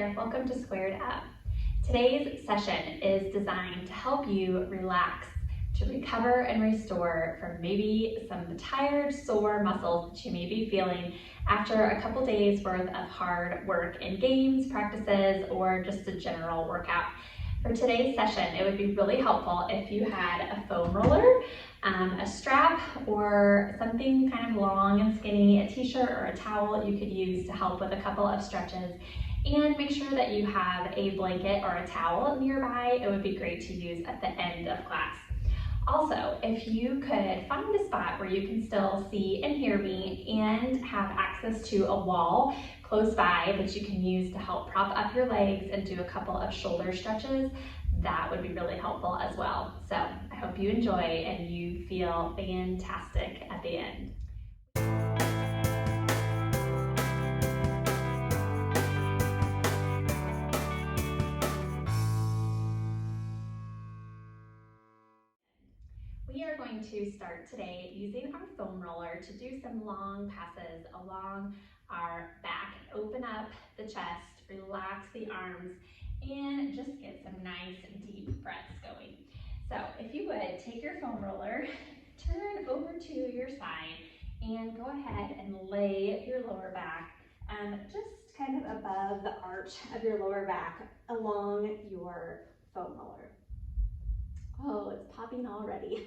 there, welcome to Squared Up. Today's session is designed to help you relax, to recover and restore from maybe some tired, sore muscles that you may be feeling after a couple days worth of hard work in games, practices, or just a general workout. For today's session, it would be really helpful if you had a foam roller, a strap, or something kind of long and skinny, a t-shirt or a towel you could use to help with a couple of stretches. And make sure that you have a blanket or a towel nearby. It would be great to use at the end of class. Also, if you could find a spot where you can still see and hear me and have access to a wall close by that you can use to help prop up your legs and do a couple of shoulder stretches, that would be really helpful as well. So I hope you enjoy and you feel fantastic at the end. We are going to start today using our foam roller to do some long passes along our back. Open up the chest, relax the arms, and just get some nice deep breaths going. So if you would, take your foam roller, turn over to your side, and go ahead and lay your lower back just kind of above the arch of your lower back along your foam roller. Oh, it's popping already.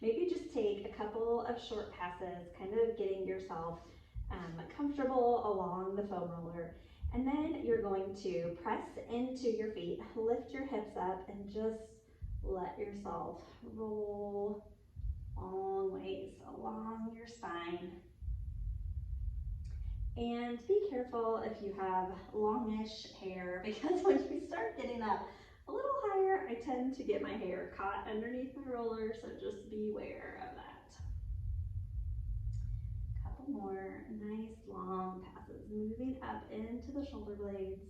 Maybe just take a couple of short passes, kind of getting yourself comfortable along the foam roller. And then you're going to press into your feet, lift your hips up, and just let yourself roll long ways along your spine. And be careful if you have longish hair, because when you start getting up a little higher, I tend to get my hair caught underneath my roller, so just beware of that. Couple more nice long passes, moving up into the shoulder blades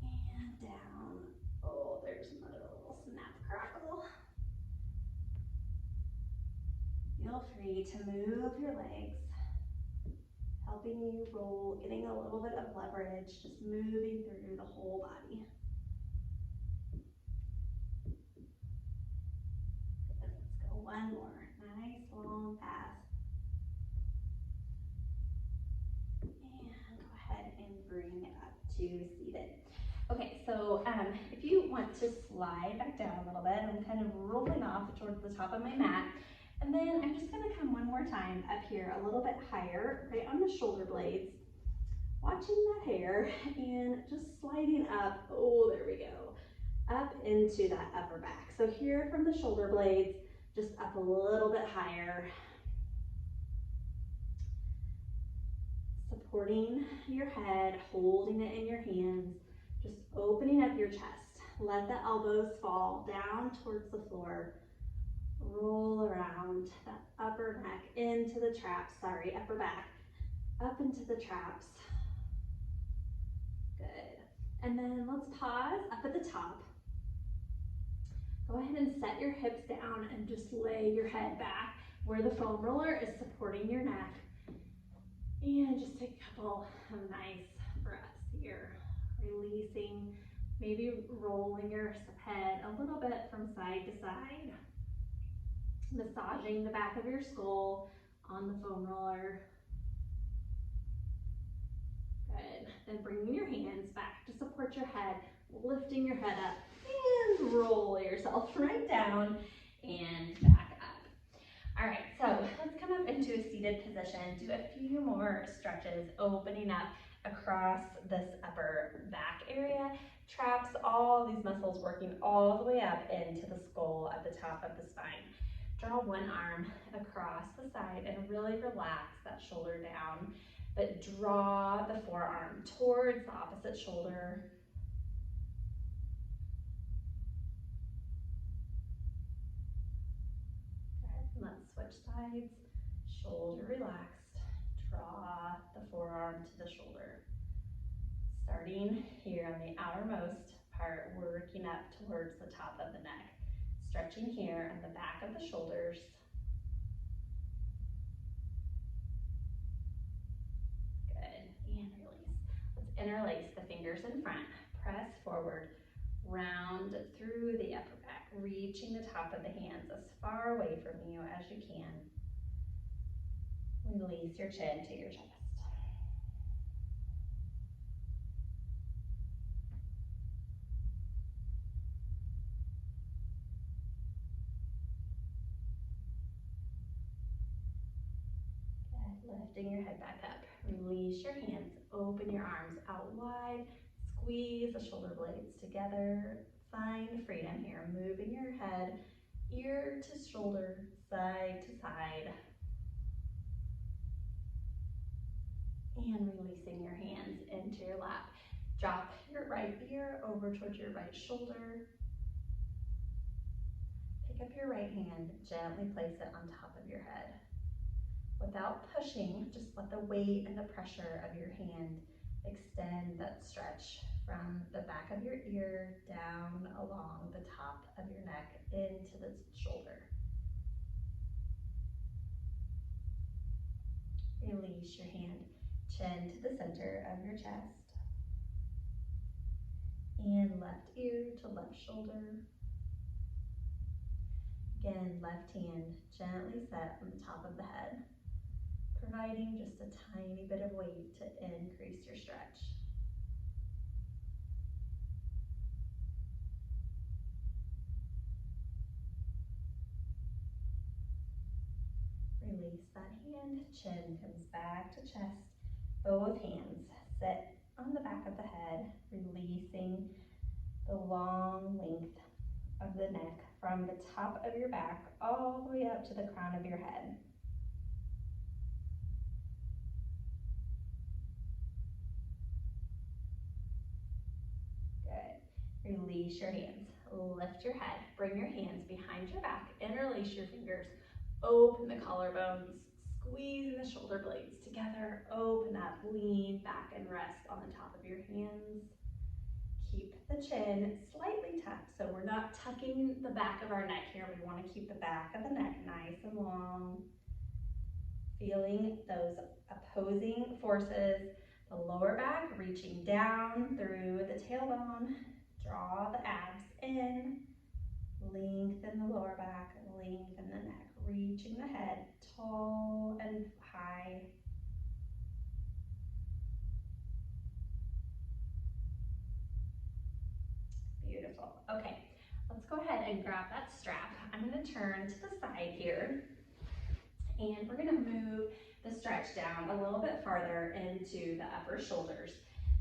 and down. Oh, there's another little snap crackle. Feel free to move your legs, helping you roll, getting a little bit of leverage, just moving through the whole body. One more, nice long pass. And go ahead and bring it up to seated. Okay, so if you want to slide back down a little bit, I'm kind of rolling off towards the top of my mat. And then I'm just gonna come one more time up here a little bit higher, right on the shoulder blades, watching that hair and just sliding up, oh, there we go, up into that upper back. So here from the shoulder blades, just up a little bit higher, supporting your head, holding it in your hands, just opening up your chest. Let the elbows fall down towards the floor. Roll around that upper neck into the traps, upper back, up into the traps. Good. And then let's pause up at the top. Go ahead and set your hips down and just lay your head back where the foam roller is supporting your neck. And just take a couple of nice breaths here. Releasing, maybe rolling your head a little bit from side to side. Massaging the back of your skull on the foam roller. Good. Then bringing your hands back to support your head, lifting your head up, and roll yourself right down and back up. All right, so let's come up into a seated position, do a few more stretches, opening up across this upper back area. Traps all these muscles working all the way up into the skull at the top of the spine. Draw one arm across the side and really relax that shoulder down, but draw the forearm towards the opposite shoulder. Good. Let's switch sides. Shoulder relaxed. Draw the forearm to the shoulder. Starting here on the outermost part, working up towards the top of the neck. Stretching here on the back of the shoulders. Good, and release. Let's interlace the fingers in front, press forward, round through the upper back, reaching the top of the hands as far away from you as you can. Release your chin to your chest. Good. Lifting your head back up. Release your hands. Open your arms out wide. Squeeze the shoulder blades together. Find freedom here. Moving your head ear to shoulder, side to side. And releasing your hands into your lap. Drop your right ear over towards your right shoulder. Pick up your right hand, gently place it on top of your head. Without pushing, just let the weight and the pressure of your hand extend that stretch from the back of your ear down along the top of your neck into the shoulder. Release your hand, chin to the center of your chest. And left ear to left shoulder. Again, left hand gently set on the top of the head, providing just a tiny bit of weight to increase your stretch. Release that hand, chin comes back to chest. Both hands sit on the back of the head, releasing the long length of the neck from the top of your back all the way up to the crown of your head. Good. Release your hands. Lift your head. Bring your hands behind your back. Interlace your fingers. Open the collarbones. Squeeze the shoulder blades together. Open up. Lean back and rest on the top of your hands. Keep the chin slightly tucked, so we're not tucking the back of our neck here. We want to keep the back of the neck nice and long. Feeling those opposing forces, the lower back reaching down through the tailbone. Draw the abs in, lengthen the lower back, lengthen the neck, reaching the head tall and high. Beautiful. Okay, let's go ahead and grab that strap. I'm going to turn to the side here, and we're going to move the stretch down a little bit farther into the upper shoulders.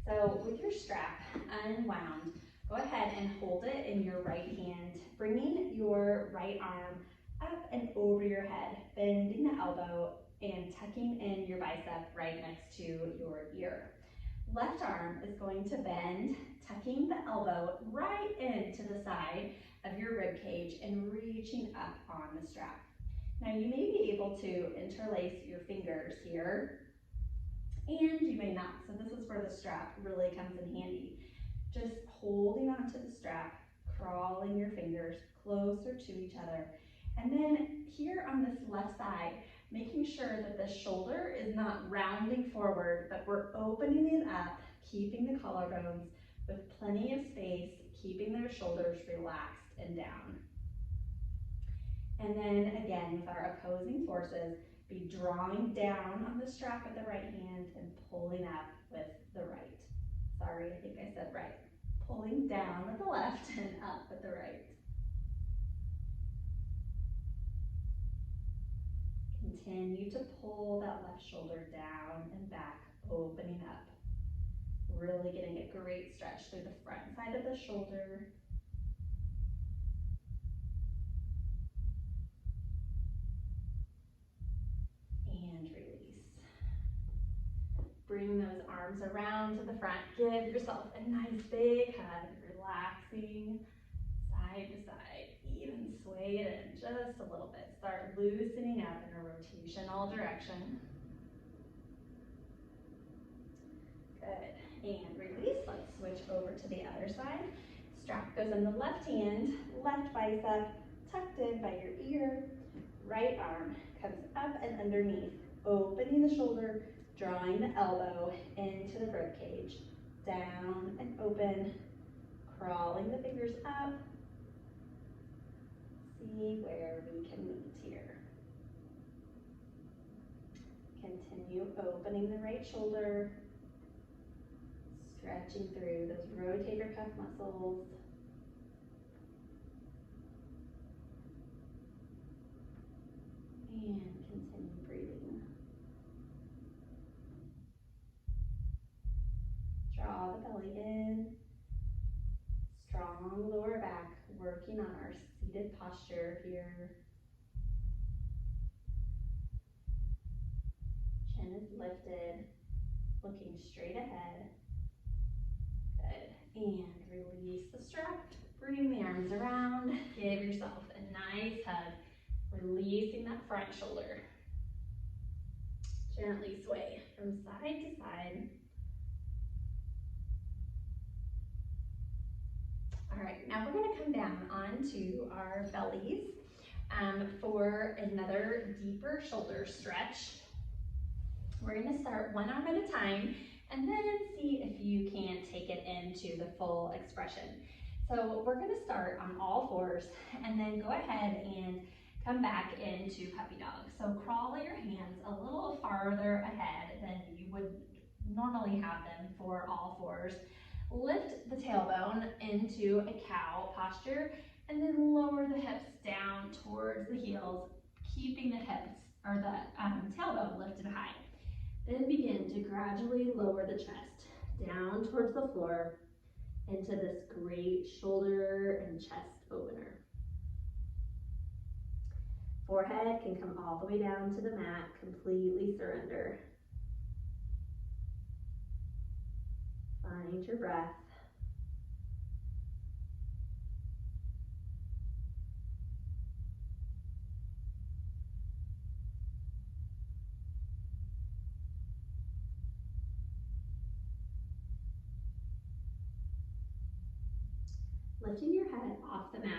So with your strap unwound, go ahead and hold it in your right hand, bringing your right arm up and over your head, bending the elbow and tucking in your bicep right next to your ear. Left arm is going to bend, tucking the elbow right into the side of your rib cage and reaching up on the strap. Now you may be able to interlace your fingers here, and you may not. So this is where the strap really comes in handy. Just holding onto the strap, crawling your fingers closer to each other. And then here on this left side, making sure that the shoulder is not rounding forward, but we're opening it up, keeping the collarbones with plenty of space, keeping their shoulders relaxed and down. And then again, with our opposing forces, be drawing down on the strap with the right hand and pulling up with the right. Sorry, I think I said right. Pulling down with the left and up with the right. Continue to pull that left shoulder down and back, opening up. Really getting a great stretch through the front side of the shoulder. And release. Bring those arms around to the front. Give yourself a nice big hug, relaxing side to side. Even sway it in just a little bit. Start loosening up in a rotation all direction. Good. And release. Let's switch over to the other side. Strap goes in the left hand, left bicep, tucked in by your ear. Right arm comes up and underneath, opening the shoulder, drawing the elbow into the rib cage. down and open, crawling the fingers up. See where we can meet here. Continue opening the right shoulder, stretching through those rotator cuff muscles. And continue breathing. Draw the belly in. Strong lower back, working on our seated posture here. Chin is lifted, looking straight ahead. Good. And release the strap. Bring the arms around. Give yourself a nice hug. Releasing that front shoulder. Gently sway from side to side. All right, now we're going to come down onto our bellies for another deeper shoulder stretch. We're going to start one arm at a time and then see if you can take it into the full expression. So we're going to start on all fours and then go ahead and come back into puppy dog. So crawl your hands a little farther ahead than you would normally have them for all fours. Lift the tailbone into a cow posture and then lower the hips down towards the heels, keeping the hips or the tailbone lifted high. Then begin to gradually lower the chest down towards the floor into this great shoulder and chest opener. Forehead can come all the way down to the mat, completely surrender. Find your breath. Lifting your head off the mat,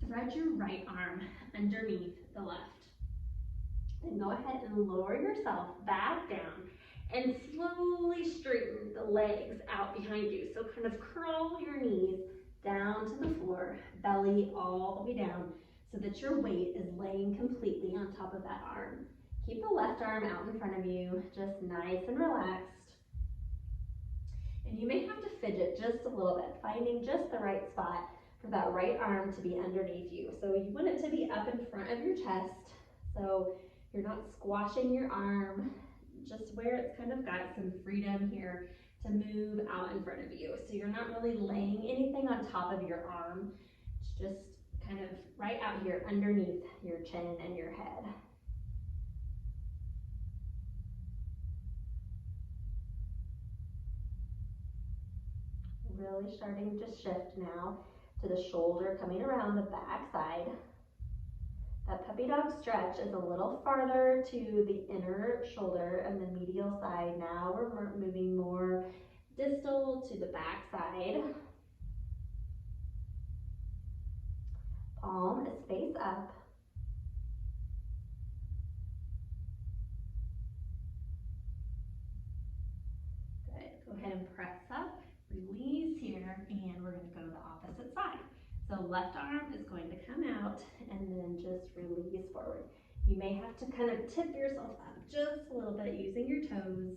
thread your right arm underneath the left. Then go ahead and lower yourself back down and slowly straighten the legs out behind you. So kind of curl your knees down to the floor, belly all the way down, so that your weight is laying completely on top of that arm. Keep the left arm out in front of you, just nice and relaxed. And you may have to fidget just a little bit, finding just the right spot for that right arm to be underneath you. So you want it to be up in front of your chest, so you're not squashing your arm, just where it's kind of got some freedom here to move out in front of you. So you're not really laying anything on top of your arm. It's just kind of right out here underneath your chin and your head. Really starting to shift now to the shoulder coming around the back side. That puppy dog stretch is a little farther to the inner shoulder and the medial side. Now we're moving more distal to the back side. Palm is face up. Good. Go ahead and press up, release here, and we're going to go to the opposite side. So left arm is going to come out and then just release forward. You may have to kind of tip yourself up just a little bit using your toes.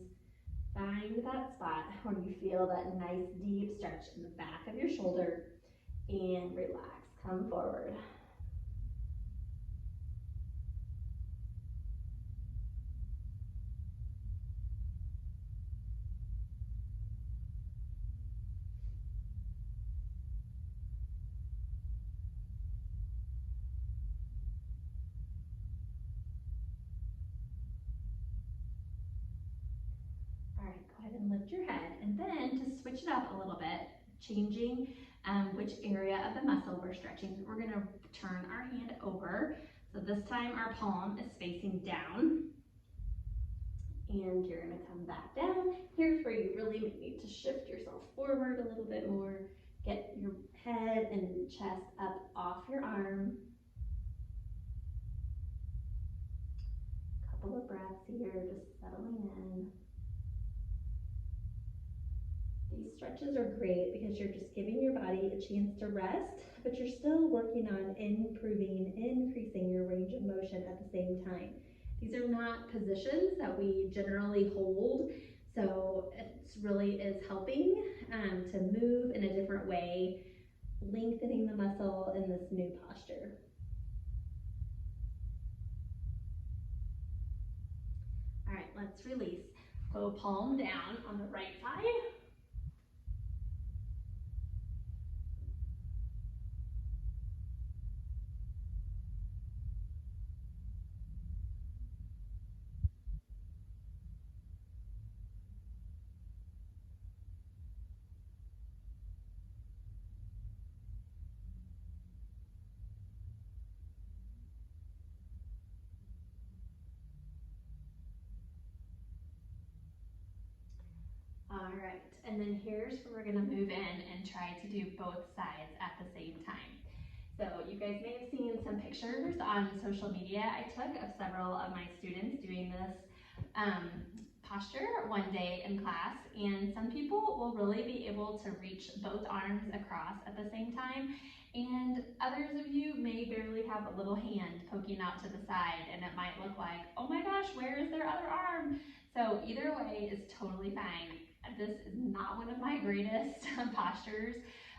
Find that spot where you feel that nice deep stretch in the back of your shoulder and relax. Come forward. Go ahead and lift your head, and then to switch it up a little bit, changing which area of the muscle we're stretching, we're going to turn our hand over. So this time our palm is facing down, and you're going to come back down. Here's where you really need to shift yourself forward a little bit more. Get your head and chest up off your arm. Couple of breaths here, just settling in. These stretches are great because you're just giving your body a chance to rest, but you're still working on increasing your range of motion at the same time. These are not positions that we generally hold, so it really is helping to move in a different way, lengthening the muscle in this new posture. All right, let's release. Go palm down on the right side. All right, and then here's where we're gonna move in and try to do both sides at the same time. So you guys may have seen some pictures on social media I took of several of my students doing this posture one day in class, and some people will really be able to reach both arms across at the same time, and others of you may barely have a little hand poking out to the side, and it might look like, oh my gosh, where is their other arm? So either way is totally fine. This is not one of my greatest postures.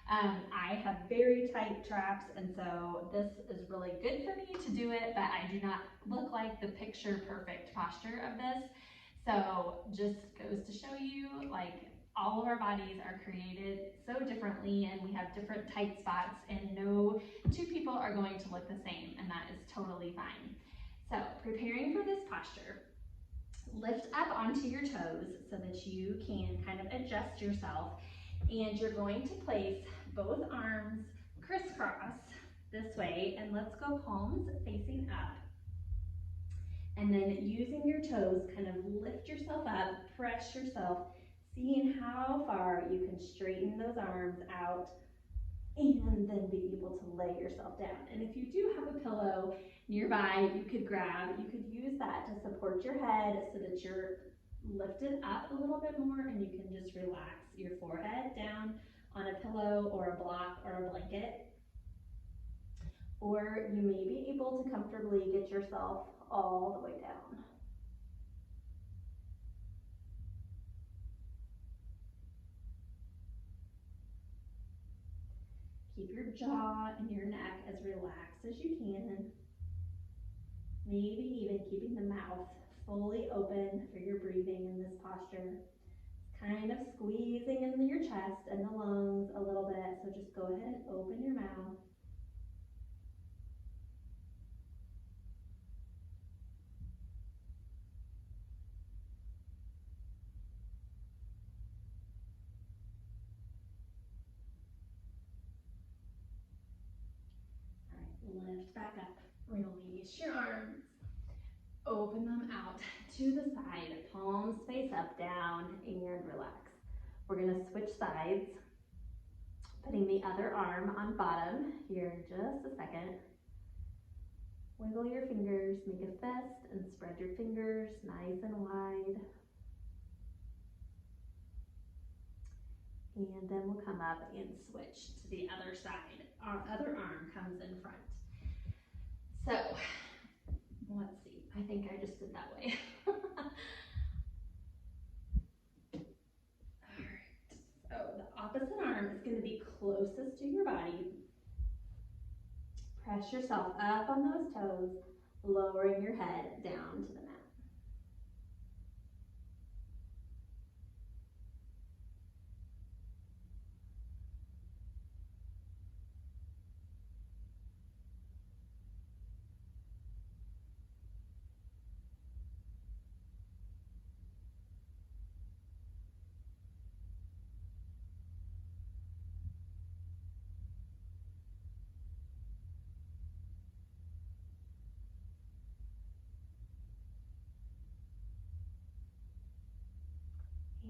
I have very tight traps, and so this is really good for me to do it, but I do not look like the picture perfect posture of this. So just goes to show you, like, all of our bodies are created so differently, and we have different tight spots, and no two people are going to look the same, and that is totally fine. So preparing for this posture, lift up onto your toes so that you can kind of adjust yourself, and you're going to place both arms crisscross this way, and let's go palms facing up. And then using your toes, kind of lift yourself up, press yourself, seeing how far you can straighten those arms out, and then be able to lay yourself down. And if you do have a pillow nearby, you could use that to support your head so that you're lifted up a little bit more, and you can just relax your forehead down on a pillow or a block or a blanket. Or you may be able to comfortably get yourself all the way down. Keep your jaw and your neck as relaxed as you can. Maybe even keeping the mouth fully open for your breathing in this posture. Kind of squeezing into your chest and the lungs a little bit, so just go ahead and open your mouth. All right, lift back up, release your arms, open them out to the side, palms face up, down, and relax. We're gonna switch sides, putting the other arm on bottom here in just a second. Wiggle your fingers, make a fist, and spread your fingers nice and wide. And then we'll come up and switch to the other side. Our other arm comes in front. So, let's see, I think I just did that way. All right, so the opposite arm is going to be closest to your body. Press yourself up on those toes, lowering your head down to the mat.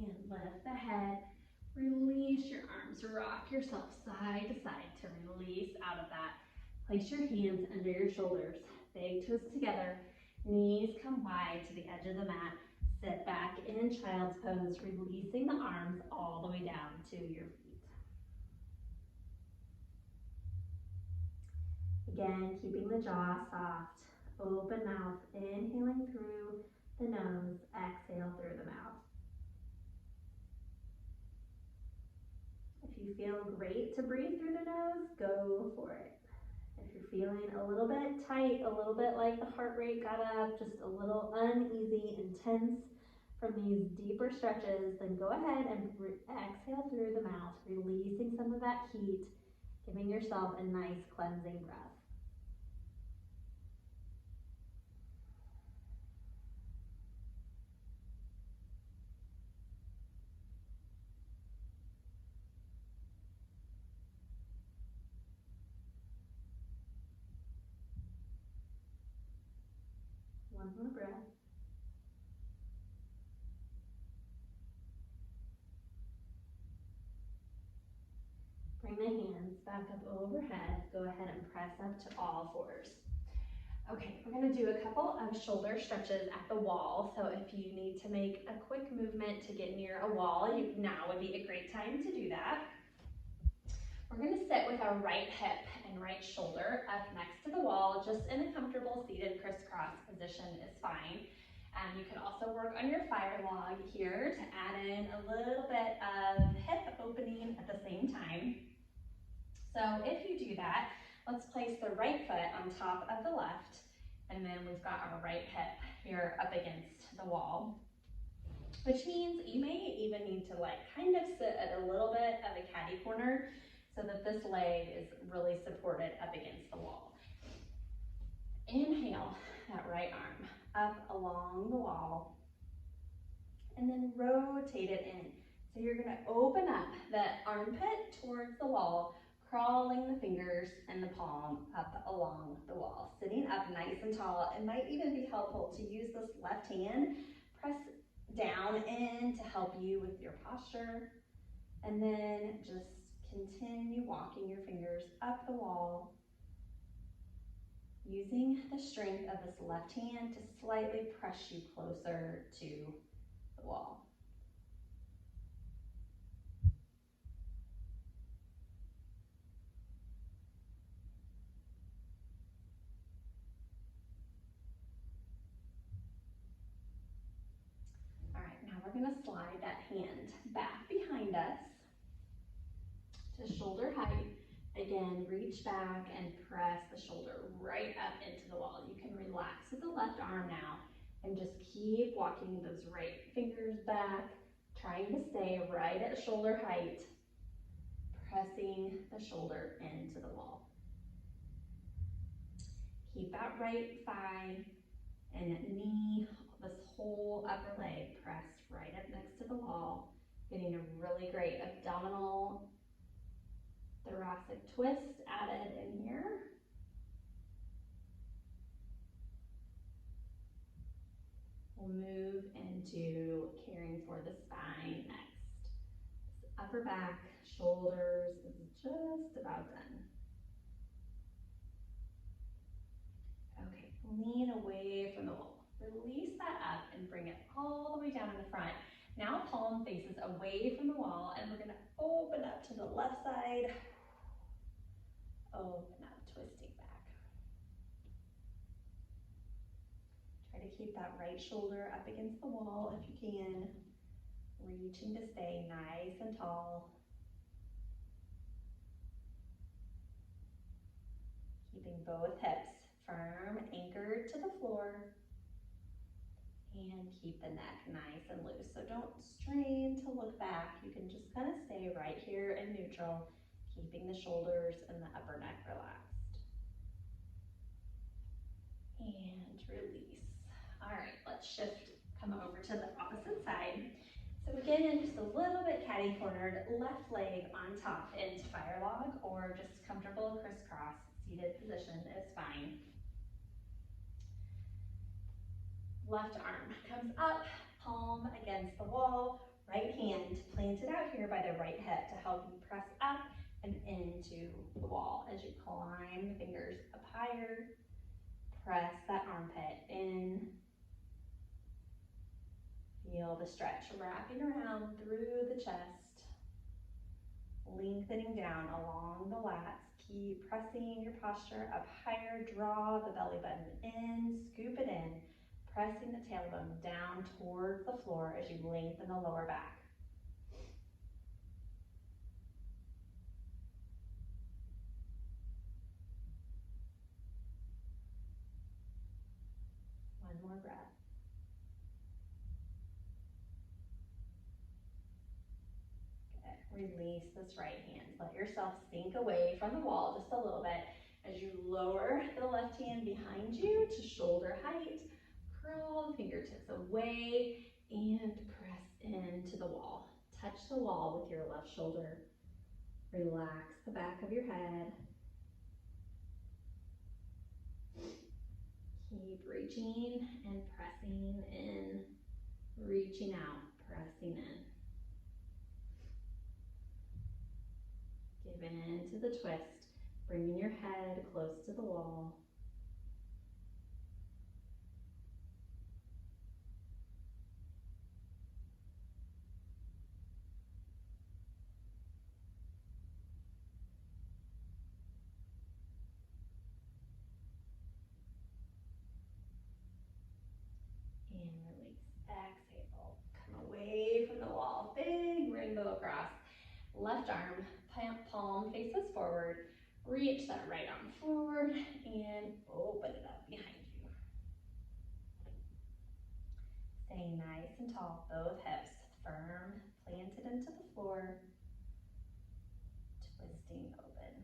And lift the head, release your arms, rock yourself side to side to release out of that. Place your hands under your shoulders, big toes together, knees come wide to the edge of the mat, Sit back in child's pose, releasing the arms all the way down to your feet. Again, keeping the jaw soft, open mouth, inhaling through the nose, exhale through the mouth. If you feel great to breathe through the nose, go for it. If you're feeling a little bit tight, a little bit like the heart rate got up, just a little uneasy and tense from these deeper stretches, then go ahead and exhale through the mouth, releasing some of that heat, giving yourself a nice cleansing breath. One more breath. Bring the hands back up overhead. Go ahead and press up to all fours. Okay, we're gonna do a couple of shoulder stretches at the wall. So if you need to make a quick movement to get near a wall, now would be a great time to do that. We're gonna sit with our right hip and right shoulder up next to the wall, just in a comfortable seated crisscross position is fine. You can also work on your fire log here to add in a little bit of hip opening at the same time. So if you do that, let's place the right foot on top of the left, and then we've got our right hip here up against the wall, which means you may even need to kind of sit at a little bit of a catty corner so that this leg is really supported up against the wall. Inhale that right arm up along the wall, and then rotate it in. So you're gonna open up that armpit towards the wall, crawling the fingers and the palm up along the wall, sitting up nice and tall. It might even be helpful to use this left hand, press down in to help you with your posture, and then just continue walking your fingers up the wall, using the strength of this left hand to slightly press you closer to the wall. All right, now we're gonna slide that hand back behind us to shoulder height. Again, reach back and press the shoulder right up into the wall. You can relax with the left arm now and just keep walking those right fingers back, trying to stay right at shoulder height, pressing the shoulder into the wall. Keep that right thigh and knee, this whole upper leg pressed right up next to the wall, getting a really great abdominal thoracic twist added in here. We'll move into caring for the spine next. This upper back, shoulders is just about done. Okay, lean away from the wall. Release that up and bring it all the way down in the front. Now palm faces away from the wall, and we're gonna open up to the left side. Open up, twisting back. Try to keep that right shoulder up against the wall if you can. Reaching to stay nice and tall. Keeping both hips firm, anchored to the floor. And keep the neck nice and loose. So don't strain to look back. You can just kind of stay right here in neutral, keeping the shoulders and the upper neck relaxed. And release. All right, let's shift, come over to the opposite side. So again, just a little bit catty cornered, left leg on top into fire log, or just comfortable crisscross seated position is fine. Left arm comes up, palm against the wall, right hand planted out here by the right hip to help you press up and into the wall as you climb the fingers up higher. Press that armpit in. Feel the stretch wrapping around through the chest, lengthening down along the lats. Keep pressing your posture up higher. Draw the belly button in, scoop it in, pressing the tailbone down towards the floor as you lengthen the lower back. One more breath. Release this right hand. Let yourself sink away from the wall just a little bit as you lower the left hand behind you to shoulder height. Curl the fingertips away and press into the wall. Touch the wall with your left shoulder. Relax the back of your head. Keep reaching and pressing in, reaching out, pressing in. Give in to the twist, bringing your head close to the wall. And release. Exhale. Come away from the wall. Big rainbow across. Left arm, palm faces forward. Reach that right arm forward and open it up behind you. Staying nice and tall, both hips firm, planted into the floor. Twisting open.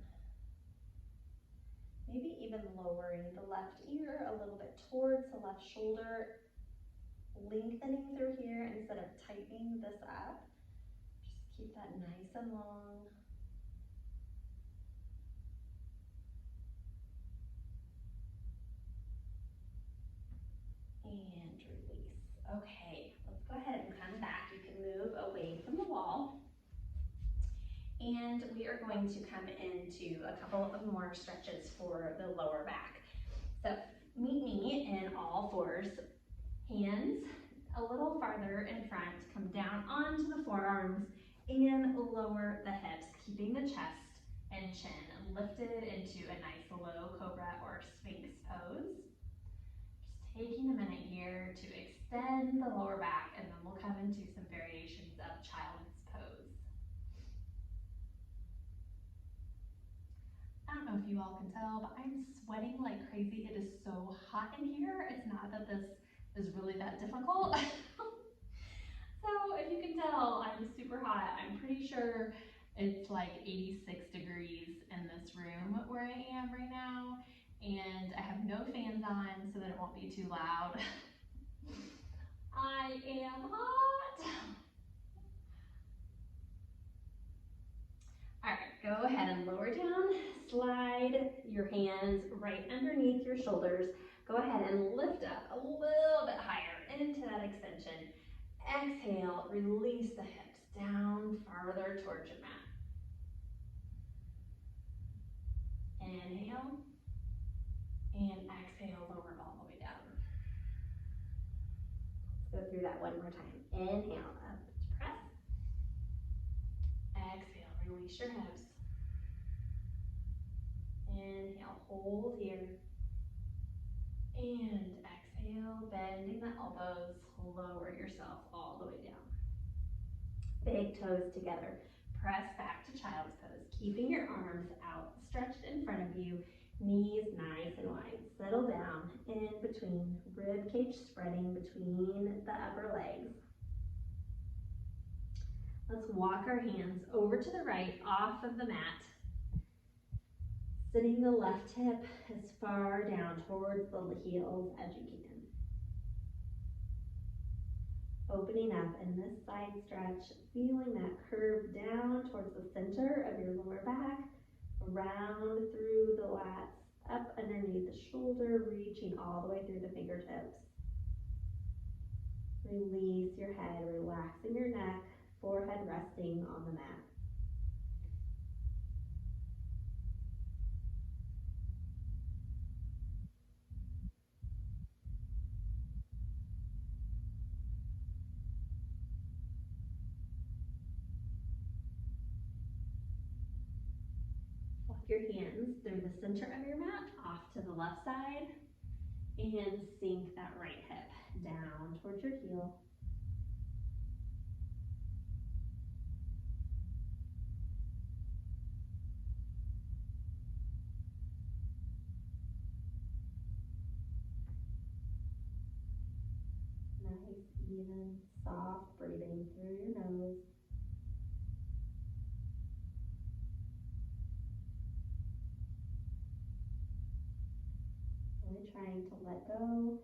Maybe even lowering the left ear a little bit towards the left shoulder. Lengthening through here instead of tightening this up. Just keep that nice and long. And release. Okay, let's go ahead and come back. You can move away from the wall. And we are going to come into a couple of more stretches for the lower back. So meet me in all fours. Hands a little farther in front, come down onto the forearms and lower the hips, keeping the chest and chin lifted into a nice low cobra or sphinx pose. Just taking a minute here to extend the lower back, and then we'll come into some variations of child's pose. I don't know if you all can tell, but I'm sweating like crazy. It is so hot in here. It's not that this is really that difficult. So if you can tell, I'm super hot. I'm pretty sure it's like 86 degrees in this room where I am right now, and I have no fans on so that it won't be too loud. I am hot. All right, go ahead and lower down. Slide your hands right underneath your shoulders. Go ahead and lift up a little bit higher into that extension. Exhale, release the hips down farther towards your mat. Inhale, and exhale, lower it all the way down. Let's go through that one more time. Inhale, up to press. Exhale, release your hips. Inhale, hold here. And exhale, bending the elbows, lower yourself all the way down. Big toes together. Press back to child's pose, keeping your arms outstretched in front of you, knees nice and wide. Settle down in between, rib cage spreading between the upper legs. Let's walk our hands over to the right, off of the mat. Sitting the left hip as far down towards the heels as you can. Opening up in this side stretch, feeling that curve down towards the center of your lower back, around through the lats, up underneath the shoulder, reaching all the way through the fingertips. Release your head, relaxing your neck, forehead resting on the mat. your hands through the center of your mat off to the left side and sink that right hip down towards your heel. Nice, even, soft breathing through your nose. Really trying to let go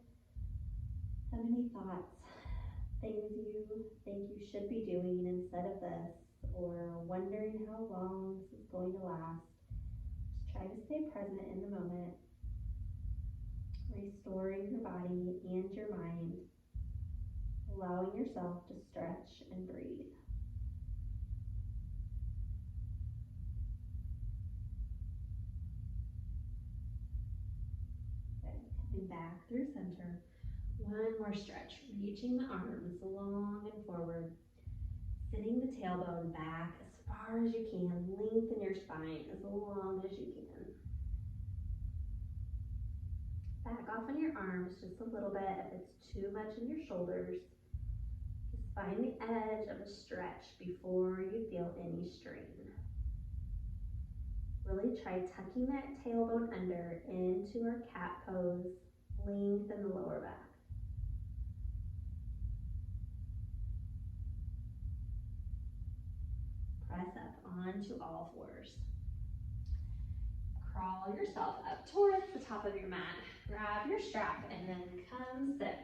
of any thoughts, things you think you should be doing instead of this, or wondering how long this is going to last. Just try to stay present in the moment, restoring your body and your mind, allowing yourself to stretch and breathe. Good. Coming back through center. One more stretch, reaching the arms long and forward, sitting the tailbone back as far as you can, lengthen your spine as long as you can. Back off on your arms just a little bit if it's too much in your shoulders. Just find the edge of a stretch before you feel any strain. Really try tucking that tailbone under into our cat pose, lengthen the lower back. Press up onto all fours. Crawl yourself up towards the top of your mat. Grab your strap and then come sit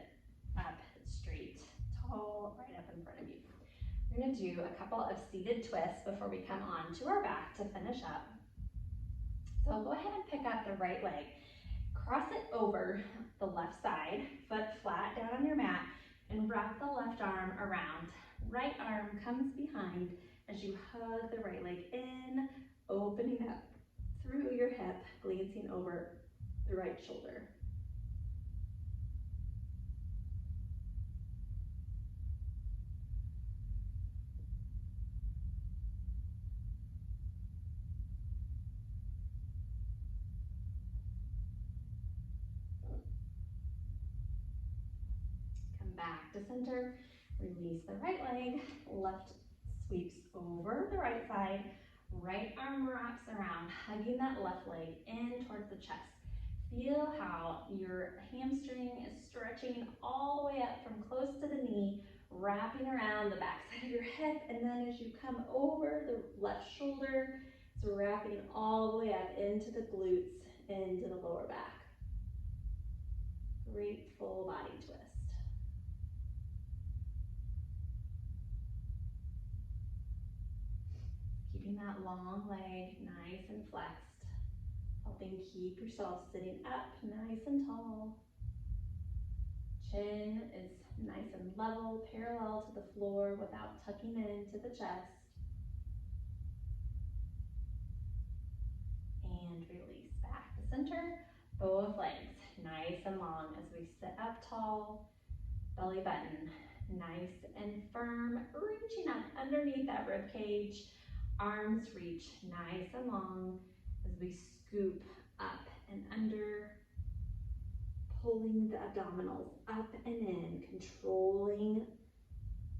up straight, tall, right up in front of you. We're going to do a couple of seated twists before we come on to our back to finish up. So go ahead and pick up the right leg. Cross it over the left side, foot flat down on your mat, and wrap the left arm around. Right arm comes behind as you hug the right leg in, opening up through your hip, glancing over the right shoulder. Come back to center, release the right leg, left sweeps over the right side, right arm wraps around, hugging that left leg in towards the chest. Feel how your hamstring is stretching all the way up from close to the knee, wrapping around the back side of your hip, and then as you come over the left shoulder, it's wrapping all the way up into the glutes, into the lower back. Great full body twist. Keeping that long leg nice and flexed, helping keep yourself sitting up nice and tall. Chin is nice and level, parallel to the floor without tucking into the chest. And release back to center. Both legs nice and long as we sit up tall, belly button nice and firm, reaching up underneath that rib cage. Arms reach nice and long as we scoop up and under, pulling the abdominals up and in, controlling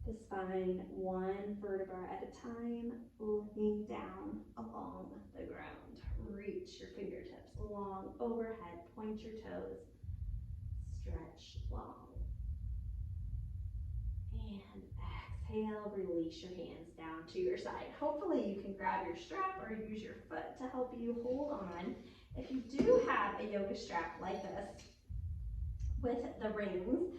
the spine one vertebra at a time, looking down along the ground. Reach your fingertips long overhead, point your toes, stretch long. And exhale, release your hands down to your side. Hopefully you can grab your strap or use your foot to help you hold on. If you do have a yoga strap like this with the rings,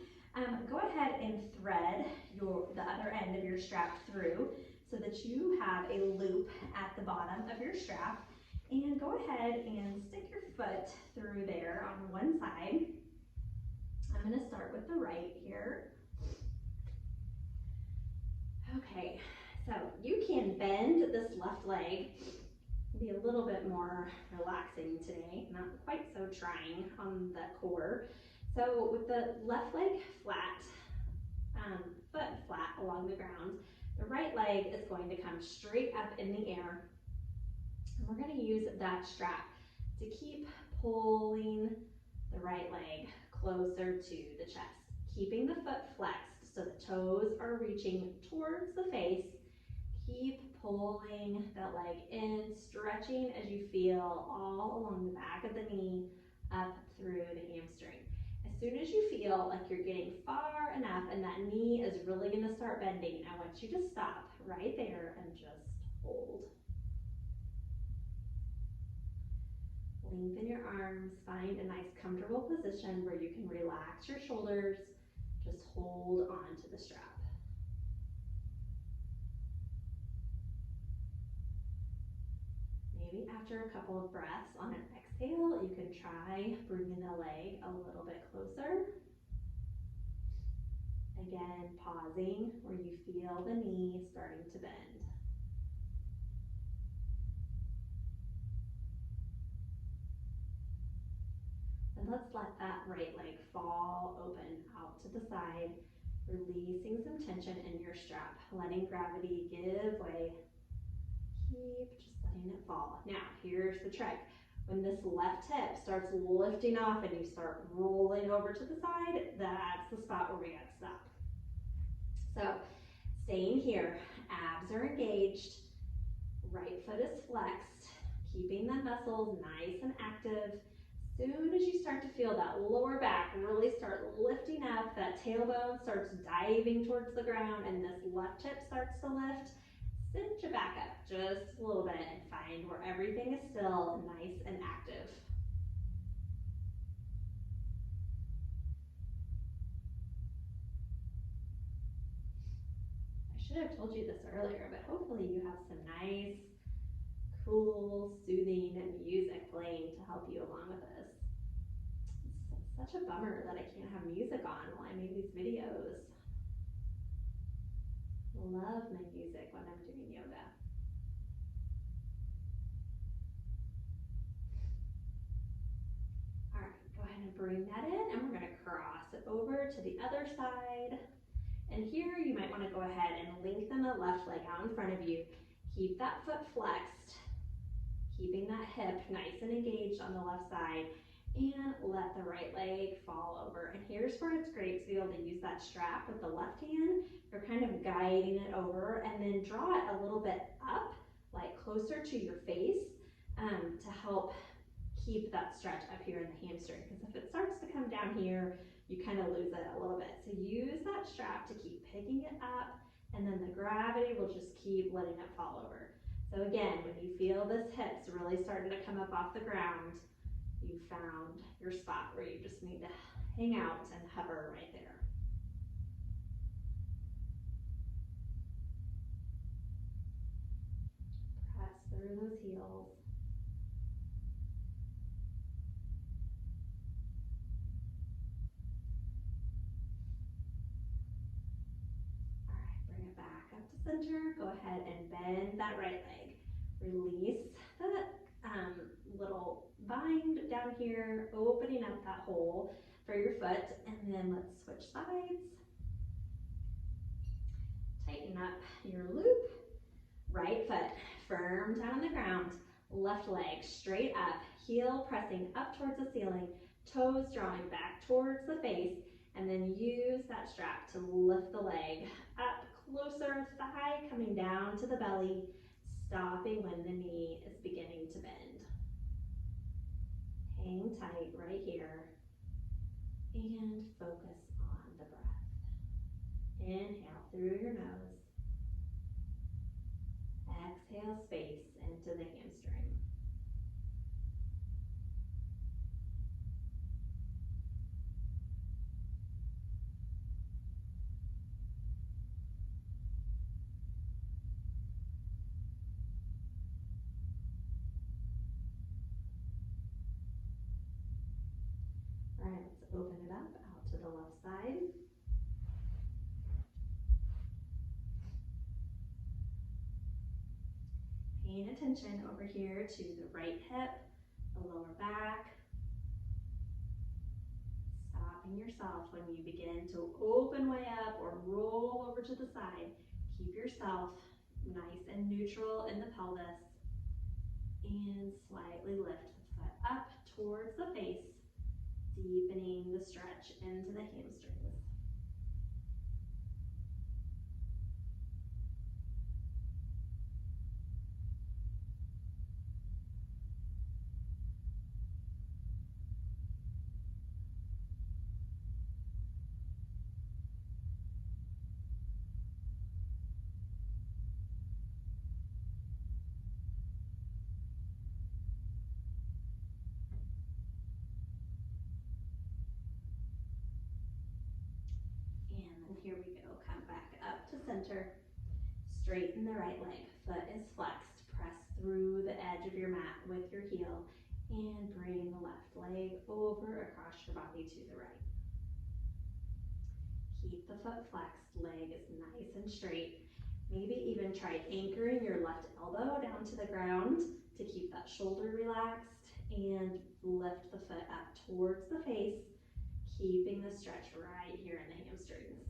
go ahead and thread the other end of your strap through so that you have a loop at the bottom of your strap. And go ahead and stick your foot through there on one side. I'm going to start with the right here. Okay, so you can bend this left leg, be a little bit more relaxing today, not quite so trying on the core. So with the left leg flat, foot flat along the ground, the right leg is going to come straight up in the air, we're going to use that strap to keep pulling the right leg closer to the chest, keeping the foot flexed so the toes are reaching towards the face. Keep pulling that leg in, stretching as you feel all along the back of the knee up through the hamstring. As soon as you feel like you're getting far enough and that knee is really going to start bending, I want you to stop right there and just hold. Lengthen your arms, find a nice comfortable position where you can relax your shoulders, just hold on to the strap. Maybe after a couple of breaths on an exhale, you can try bringing the leg a little bit closer. Again, pausing where you feel the knee starting to bend. And let's let that right leg fall open out to the side, releasing some tension in your strap, letting gravity give way. Keep just letting it fall. Now, here's the trick. When this left hip starts lifting off and you start rolling over to the side, that's the spot where we got to stop. So, staying here, abs are engaged, right foot is flexed, keeping the muscles nice and active. Soon as you start to feel that lower back really start lifting up, that tailbone starts diving towards the ground, and this left hip starts to lift, cinch it back up just a little bit and find where everything is still nice and active. I should have told you this earlier, but hopefully you have some nice, cool, soothing music playing to help you along with this. It's such a bummer that I can't have music on while I make these videos. I love my music when I'm doing yoga. All right, go ahead and bring that in, and we're going to cross it over to the other side. And here you might want to go ahead and lengthen the left leg out in front of you. Keep that foot flexed, keeping that hip nice and engaged on the left side, and let the right leg fall over. And here's where it's great to be able to use that strap with the left hand. You're kind of guiding it over, and then draw it a little bit up, like closer to your face, to help keep that stretch up here in the hamstring. Because if it starts to come down here, you kind of lose it a little bit. So use that strap to keep picking it up, and then the gravity will just keep letting it fall over. So again, when you feel this hips really starting to come up off the ground, you found your spot where you just need to hang out and hover right there. Press through those heels. All right, bring it back up to center. Go ahead and bend that right leg. Release the little bind down here, opening up that hole for your foot, and then let's switch sides. Tighten up your loop. Right foot firm down on the ground, left leg straight up, heel pressing up towards the ceiling, toes drawing back towards the face, and then use that strap to lift the leg up closer, thigh coming down to the belly, stopping when the knee is beginning to bend. Hang tight right here and focus on the breath. Inhale through your nose. Exhale space into the hamstring. All right, let's open it up out to the left side. Paying attention over here to the right hip, the lower back. Stopping yourself when you begin to open way up or roll over to the side. Keep yourself nice and neutral in the pelvis. and slightly lift the foot up towards the face, deepening the stretch into the hamstrings. And then here we go, come back up to center. Straighten the right leg, foot is flexed, press through the edge of your mat with your heel and bring the left leg over across your body to the right. Keep the foot flexed, leg is nice and straight. Maybe even try anchoring your left elbow down to the ground to keep that shoulder relaxed and lift the foot up towards the face, keeping the stretch right here in the hamstrings.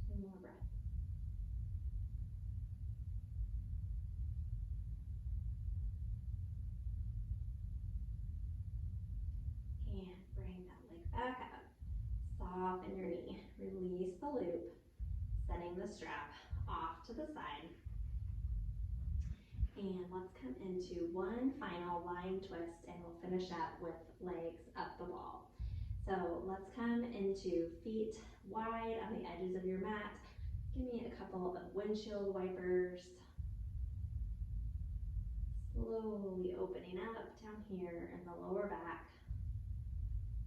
One more breath. And bring that leg back up. Soften your knee. Release the loop, setting the strap off to the side. And let's come into one final lying twist and we'll finish up with legs up the wall. So let's come into feet wide on the edges of your mat. Give me a couple of windshield wipers. Slowly opening up down here in the lower back.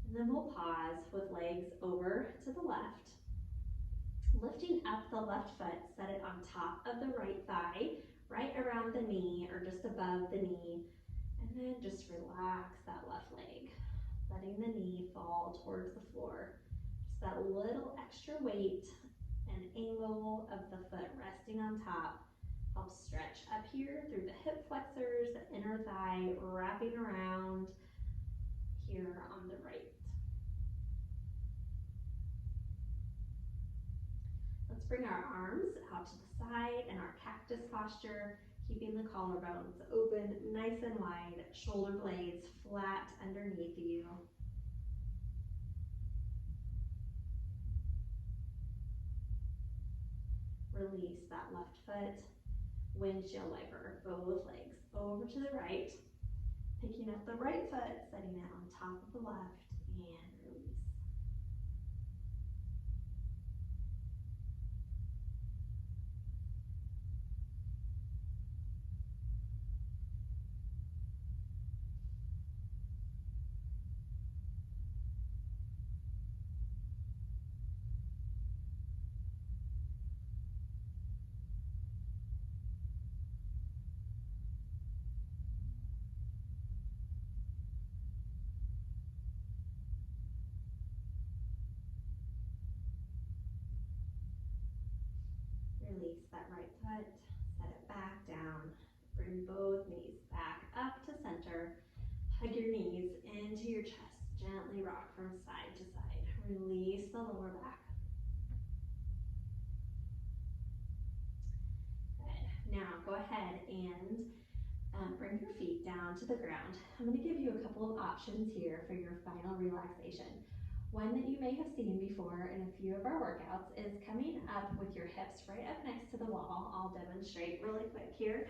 And then we'll pause with legs over to the left. Lifting up the left foot, set it on top of the right thigh, right around the knee or just above the knee. And then just relax that left leg, letting the knee fall towards the floor. Just that little extra weight and angle of the foot resting on top helps stretch up here through the hip flexors, the inner thigh, wrapping around here on the right. Let's bring our arms out to the side in our cactus posture, keeping the collarbones open nice and wide, shoulder blades flat underneath you. Release that left foot, windshield wiper, both legs over to the right, picking up the right foot, setting it on top of the left, and release. Release that right foot, set it back down, bring both knees back up to center, hug your knees into your chest, gently rock from side to side, release the lower back. Good, now go ahead and bring your feet down to the ground. I'm going to give you a couple of options here for your final relaxation. One that you may have seen before in a few of our workouts is coming up with your hips right up next to the wall. I'll demonstrate really quick here.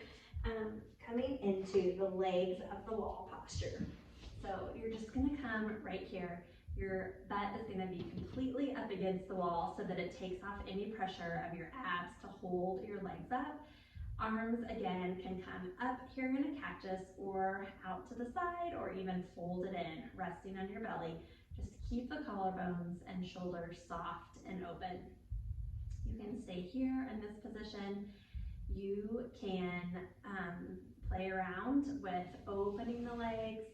Coming into the legs of the wall posture. So you're just going to come right here. Your butt is going to be completely up against the wall so that it takes off any pressure of your abs to hold your legs up. Arms, again, can come up here in a cactus or out to the side or even folded in, resting on your belly. Just keep the collarbones and shoulders soft and open. You can stay here in this position. You can play around with opening the legs,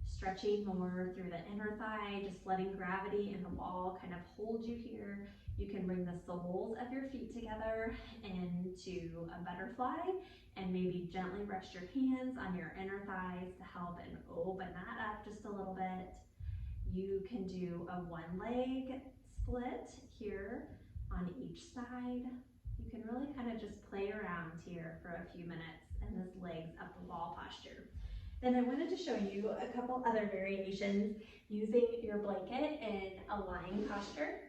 stretching more through the inner thigh, just letting gravity and the wall kind of hold you here. You can bring the soles of your feet together into a butterfly and maybe gently rest your hands on your inner thighs to help and open that up just a little bit. You can do a one leg split here on each side. You can really kind of just play around here for a few minutes in this legs up the wall posture. Then I wanted to show you a couple other variations using your blanket in a lying posture.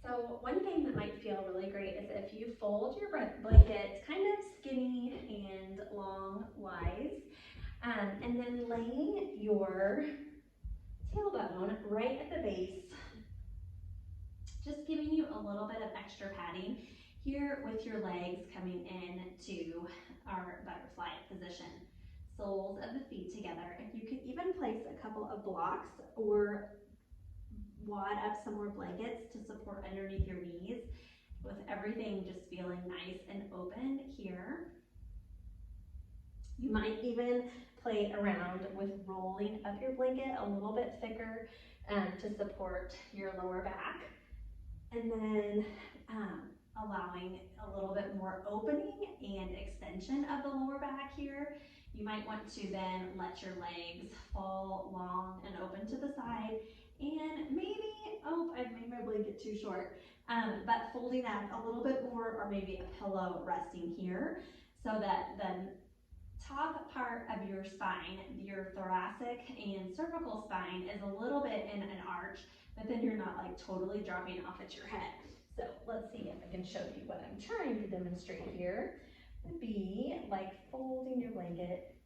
So one thing that might feel really great is if you fold your blanket kind of skinny and long-wise, and then laying your tailbone right at the base, just giving you a little bit of extra padding here with your legs coming into our butterfly position. Soles of the feet together. If you could even place a couple of blocks or wad up some more blankets to support underneath your knees, with everything just feeling nice and open here. You might even play around with rolling up your blanket a little bit thicker to support your lower back. And then allowing a little bit more opening and extension of the lower back here. You might want to then let your legs fall long and open to the side, and maybe, oh, I've made my blanket too short, but folding up a little bit more, or maybe a pillow resting here, so that the top part of your spine, your thoracic and cervical spine, is a little bit in an arch, but then you're not like totally dropping off at your head. So let's see if I can show you what I'm trying to demonstrate here. Would be like folding your blanket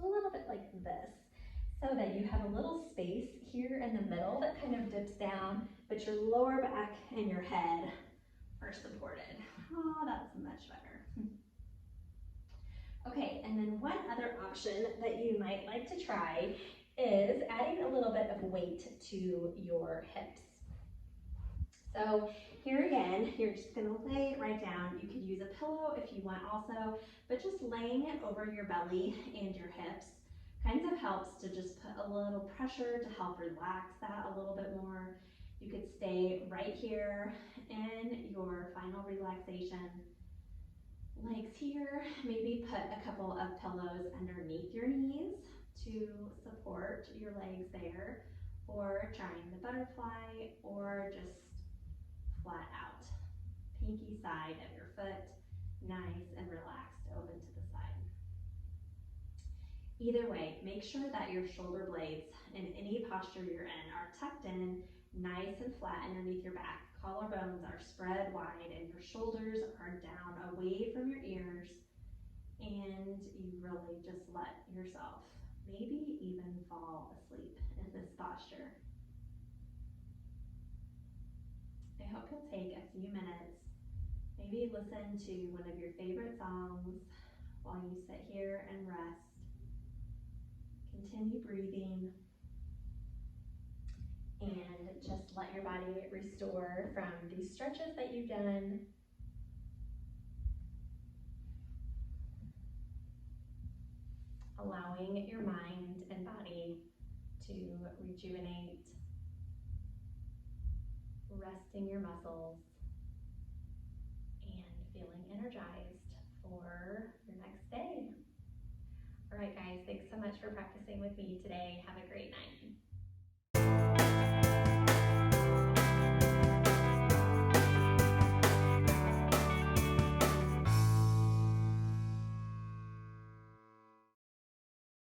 a little bit like this, so that you have a little space here in the middle that kind of dips down, but your lower back and your head are supported. Oh, that's much better. Okay, and then one other option that you might like to try is adding a little bit of weight to your hips. So here again, you're just gonna lay it right down. You could use a pillow if you want also, but just laying it over your belly and your hips kind of helps to just put a little pressure to help relax that a little bit more. You could stay right here in your final relaxation. Legs here, maybe put a couple of pillows underneath your knees to support your legs there, or trying the butterfly, or just flat out. Pinky side of your foot, nice and relaxed, open to the side. Either way, make sure that your shoulder blades in any posture you're in are tucked in, nice and flat underneath your back. Collarbones are spread wide and your shoulders are down away from your ears, and you really just let yourself maybe even fall asleep in this posture. I hope you'll take a few minutes, maybe listen to one of your favorite songs while you sit here and rest. Continue breathing, and just let your body restore from these stretches that you've done. Allowing your mind and body to rejuvenate, resting your muscles, and feeling energized for your next day. All right, guys, thanks so much for practicing with me today. Have a great night.